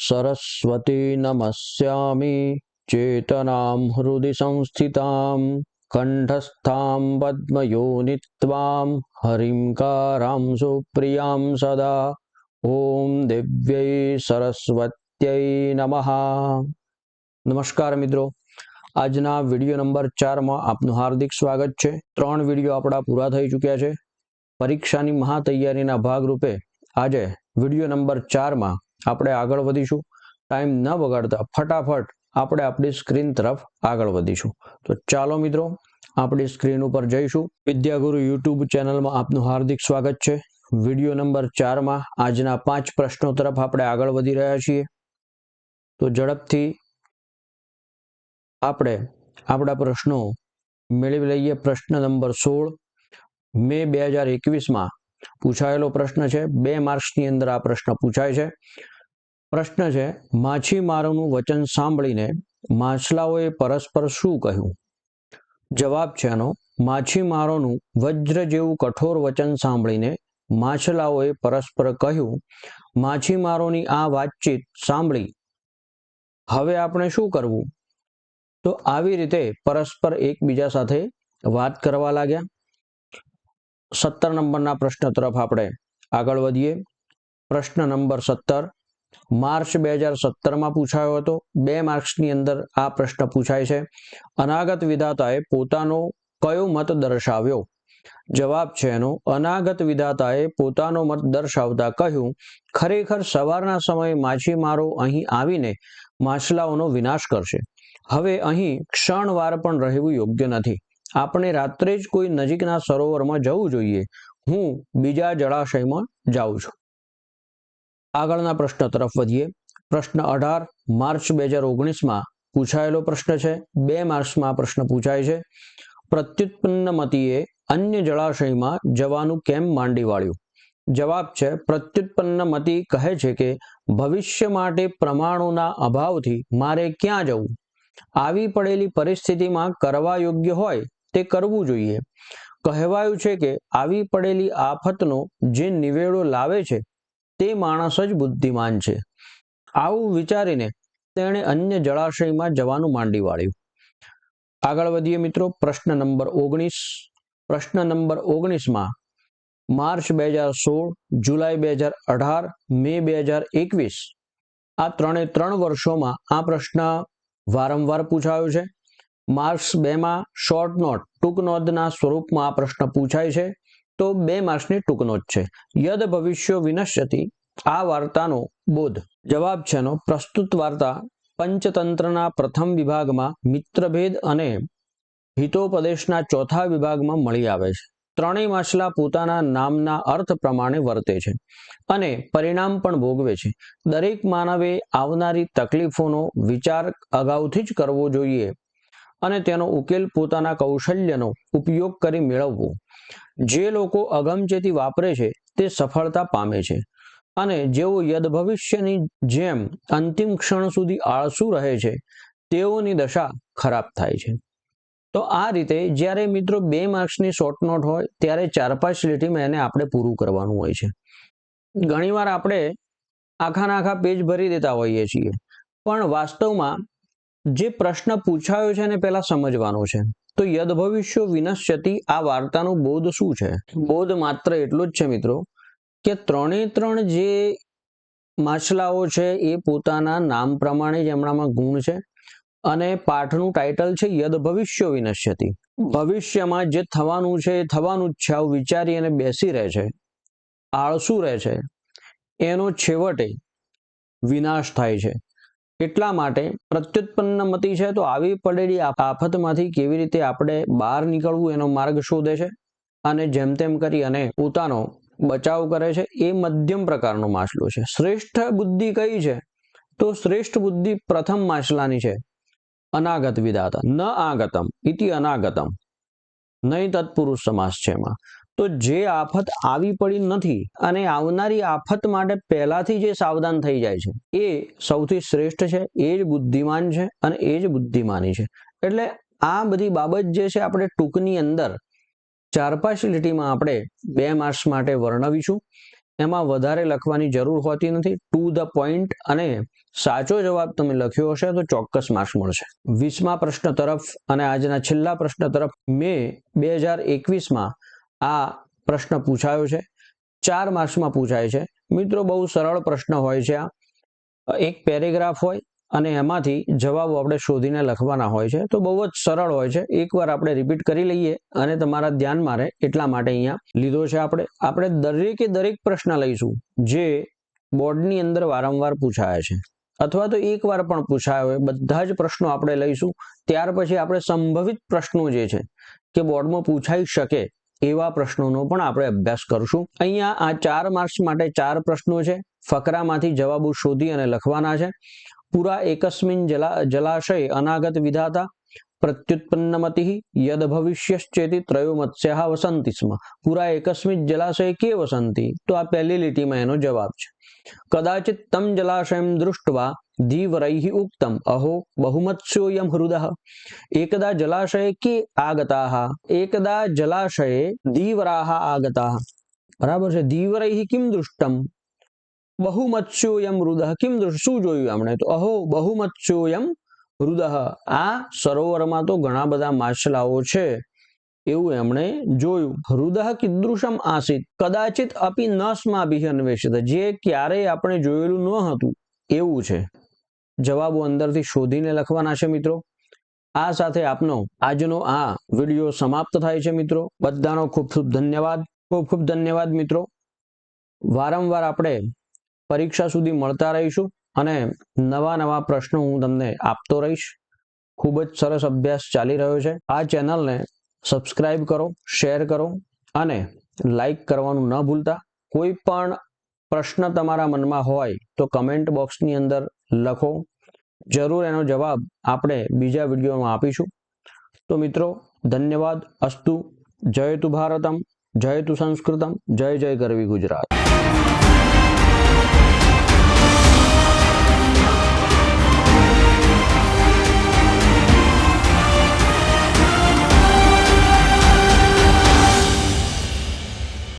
सरस्वती नमस्यामि चेतनां हृदि संस्थितां कंठस्थां पद्मयोनित्वां हरिंकारां सुप्रियां सदा ओम दिव्यै सरस्वत्यै नमः। नमस्कार मित्रों, આજના વિડીયો નંબર 4 માં આપનું હાર્દિક સ્વાગત છે। 3 વિડીયો આપણા પૂરા થઈ ચૂક્યા છે। પરીક્ષાની મહા તૈયારીના ભાગરૂપે આજે વિડીયો નંબર 4 માં આપણે આગળ વધીશું। ટાઈમ ન બગાડતા ફટાફટ આપણે આપણી સ્ક્રીન તરફ આગળ વધીશું। તો ચાલો મિત્રો આપણી સ્ક્રીન ઉપર જઈશું। વિદ્યાગુરુ YouTube ચેનલમાં આપનું હાર્દિક સ્વાગત છે। વિડીયો નંબર 4 માં આજના 5 પ્રશ્નો તરફ આપણે આગળ વધી રહ્યા છીએ। તો ઝડપથી આપણે આપણા પ્રશ્નો મેળવી લઈએ। પ્રશ્ન નંબર 16 મે 2021 માં પૂછાયેલો પ્રશ્ન છે। 2 માર્ક્સની અંદર આ પ્રશ્ન પૂછાય છે। પ્રશ્ન છે, માછીમારોનું વચન સાંભળીને માછલાઓએ પરસ્પર શું કહ્યું? જવાબ છે આનો, માછીમારોનું વજ્ર જેવું કઠોર વચન સાંભળીને માછલાઓએ પરસ્પર કહ્યું, માછીમારોની આ વાતચીત સાંભળી હવે આપણે શું કરવું? તો આવી રીતે પરસ્પર એકબીજા સાથે વાત કરવા લાગ્યા। 17 નંબરના પ્રશ્ન તરફ આપણે આગળ વધીએ। પ્રશ્ન નંબર 17 માર્ચ 2017 માં પૂછાયો હતો। 2 માર્ક્સની અંદર આ પ્રશ્ન પૂછાય છે। અનાગત વિધાતાએ પોતાનો કયો મત દર્શાવ્યો? જવાબ છે એનો, અનાગત વિધાતાએ પોતાનો મત દર્શાવતા કહ્યું, ખરેખર સવારના સમયે માછીમારો અહીં આવીને માછલાઓનો વિનાશ કરશે। હવે અહીં ક્ષણવાર પણ રહેવું યોગ્ય નથી। આપણે રાત્રે જ કોઈ નજીકના સરોવરમાં જવું જોઈએ। હું બીજા જળાશયમાં જાઉં છું। આગળના પ્રશ્ન તરફ વધીએ। પ્રશ્ન 18 માર્ચ 2019 માં પૂછાયેલો પ્રશ્ન છે। 2 માર્ક્સમાં પ્રશ્ન પૂછાય છે। પ્રત્યુત્પન્નમતીએ અન્ય જળાશયમાં જવાનું કેમ માંડી વાળ્યું? જવાબ છે, પ્રત્યુત્પન્નમતી કહે છે કે ભવિષ્ય માટે પ્રમાણોના અભાવથી મારે ક્યાં જવું? આવી પડેલી પરિસ્થિતિમાં કરવા યોગ્ય હોય તે કરવું જોઈએ। કહેવાયું છે કે આવી પડેલી આફતનો જે નિવેડો લાવે છે તે માણસ જ બુદ્ધિમાન છે। આવું વિચારીને તેણે અન્ય જળાશયમાં જવાનું માંડી વાળ્યું। આગળ વધીએ મિત્રો। પ્રશ્ન નંબર 19 પ્રશ્ન નંબર 19 માં માર્ચ 2016 જુલાઈ 2018 મે 2021 આ 3 વર્ષોમાં આ પ્રશ્ન વારંવાર પૂછાયો છે। માર્ક્સ 2 માં શોર્ટ નોટ ટૂંક નોંધના સ્વરૂપમાં આ પ્રશ્ન પૂછાય છે। તો 2 માર્ક્સની ટૂંક નોંધ છે। યદ ભવિષ્યો વિનશ્યતિ આ વાર્તાનો બોધ? જવાબ છે એનો, પ્રસ્તુત વાર્તા પંચતંત્રના પ્રથમ વિભાગમાં મિત્રભેદ અને હિતોપદેશના ચોથા વિભાગમાં મળી આવે છે। ત્રણેય માછલા પોતાના નામના અર્થ પ્રમાણે વર્તે છે અને પરિણામ પણ ભોગવે છે। દરેક માનવે આવનારી તકલીફોનો વિચાર અગાઉથી જ કરવો જોઈએ અને તેનો ઉકેલ પોતાના કૌશલ્યનો ઉપયોગ કરી મેળવવો। જે લોકો અગમચેતી વાપરે છે તે સફળતા પામે છે અને જેઓ યદ ભવિષ્યની જેમ અંતિમ ક્ષણ સુધી આળસુ રહે છે તેઓની દશા ખરાબ થાય છે। તો આ રીતે જ્યારે મિત્રો 2 માર્ક્સની શોર્ટ નોટ હોય ત્યારે 4-5 લીટીમાં એને આપણે પૂરું કરવાનું હોય છે। ઘણીવાર આપણે આખા પેજ ભરી દેતા હોઈએ છીએ, પણ વાસ્તવમાં જે પ્રશ્ન પૂછાયો છે એને પહેલા સમજવાનો છે। તો યદ ભવિષ્યો વિનશ્યતિ આ વાર્તાનો બોધ શું છે? બોધ માત્ર એટલો જ છે મિત્રો કે 3 જે માછલાઓ છે એ પોતાના નામ પ્રમાણે જ એમનામાં ગુણ છે અને પાઠનું ટાઇટલ છે યદ ભવિષ્યો વિનશ્યતિ। ભવિષ્યમાં જે થવાનું છે એ થવાનું જ છે આવું વિચારી અને બેસી રહે છે, આળસુ રહે છે, એનો છેવટે વિનાશ થાય છે। એટલા માટે પ્રત્યુત્પન્નમતી છે તો આવી પડેલી આફતમાંથી કેવી રીતે આપણે બહાર નીકળવું એનો માર્ગ શોધે છે અને જેમ તેમ કરી અને પોતાનો બચાવ કરે છે। એ મધ્યમ પ્રકારનો માછલો છે। શ્રેષ્ઠ બુદ્ધિ કઈ છે? તો શ્રેષ્ઠ બુદ્ધિ પ્રથમ માછલાની છે, અનાગત વિધાતા। ન આગતમ ઇતિ અનાગતમ, નહીં તત્પુરુષ સમાસ છે એમાં। તો જે આફત આવી પડી નથી અને આવનારી આફત માટે પહેલાથી જે સાવધાન થઈ જાય છે એ સૌથી શ્રેષ્ઠ છે, એ જ બુદ્ધિમાન છે અને એ જ બુદ્ધિમાની છે। એટલે આ બધી બાબત જે છે આપણે ટૂંકની અંદર 4-5 લીટીમાં આપણે 2 માર્ક્સ માટે વર્ણવીશું। એમાં વધારે લખવાની જરૂર હોતી નથી. ટુ ધ પોઈન્ટ અને સાચો જવાબ તમે લખ્યો હશે તો ચોક્કસ માર્ક્સ મળશે. 20મા પ્રશ્ન તરફ અને આજના છેલ્લા પ્રશ્ન તરફ મે 2021માં આ પ્રશ્ન પૂછાયો છે. 4 માર્ક્સમાં પૂછાય છે. મિત્રો બહુ સરળ પ્રશ્ન હોય છે. આ એક પેરેગ્રાફ હોય અને એમાંથી જવાબો આપણે શોધીને લખવાના હોય છે. તો બહુ જ સરળ હોય છે. એકવાર આપણે રિપીટ કરી લઈએ અને તમારા ધ્યાનમાં રહે એટલા માટે અહીંયા લીધો છે. આપણે દરેકે દરેક પ્રશ્ન લઈશું જે બોર્ડની અંદર વારંવાર પૂછાયા છે અથવા તો એકવાર પણ પૂછાયો હોય. બધા જ પ્રશ્નો આપણે લઈશું. ત્યાર પછી આપણે સંભવિત પ્રશ્નો જે છે કે બોર્ડમાં પૂછાઈ શકે એવા પ્રશ્નોનો પણ આપણે અભ્યાસ કરશું. અહીંયા આ 4 માર્ક્સ માટે 4 પ્રશ્નો છે. ફકરામાંથી જવાબો શોધી અને લખવાના છે. પુરા એકસ્મિન જલાશય અનાગત વિધાતા પ્રત્યુત્પન્નમતિ યદ ભવિષ્યશ્ચેતિ ત્રયો મત્સ્યાઃ વસંતિ સ્મ. પુરા એકસ્મિન જલાશય કે વસંતિ, તો આ પહેલી લીટીમાં એનો જવાબ છે. કદાચિત તમ જલાશયમ દૃષ્ટવા ધીવરૈઃ ઉક્તમ અહો બહુમત્સ્યોયમ હૃદઃ. એકદા જલાશયે કે આગતાઃ, એકદા જલાશયે ધીવરાઃ આગતાઃ. બરાબર છે. ધીવરૈઃ કિમ દૃષ્ટમ બહુમત્સ્યોયમ હૃદઃ. કિમ દૃષ્ટ, શું જોયું આપણે? તો અહો બહુમત્સ્યોયમ હૃદઃ. આ સરોવરમાં તો ઘણા બધા માછલાઓ છે એવું એમણે જોયું. હૃદઃ કીદૃશમ આસીત કદાચિત અપી ન સ્માભિઃ અન્વેષિત. જે ક્યારેય આપણે જોયેલું ન હતું એવું છે. જવાબો અંદરથી શોધીને લખવાના છે મિત્રો. આ સાથે આપનો આજનો આ વિડીયો સમાપ્ત થાય છે મિત્રો. બધાનો ખૂબ ખૂબ ધન્યવાદ. ખૂબ ખૂબ ધન્યવાદ મિત્રો. વારંવાર આપણે પરીક્ષા સુધી મળતા રહીશું અને નવા પ્રશ્નો હું તમને આપતો રહીશ. ખૂબ જ સરસ અભ્યાસ ચાલી રહ્યો છે. આ ચેનલને સબસ્ક્રાઇબ કરો, શેર કરો અને લાઈક કરવાનું ન ભૂલતા. કોઈ પણ પ્રશ્ન તમારા મનમાં હોય તો કમેન્ટ બોક્સની અંદર લખો. જરૂર એનો જવાબ આપણે બીજા વિડીયોમાં આપીશું. તો મિત્રો ધન્યવાદ. અસ્તુ. જય તુ ભારતમ, જય તુ સંસ્કૃતમ, જય જય ગરવી ગુજરાત.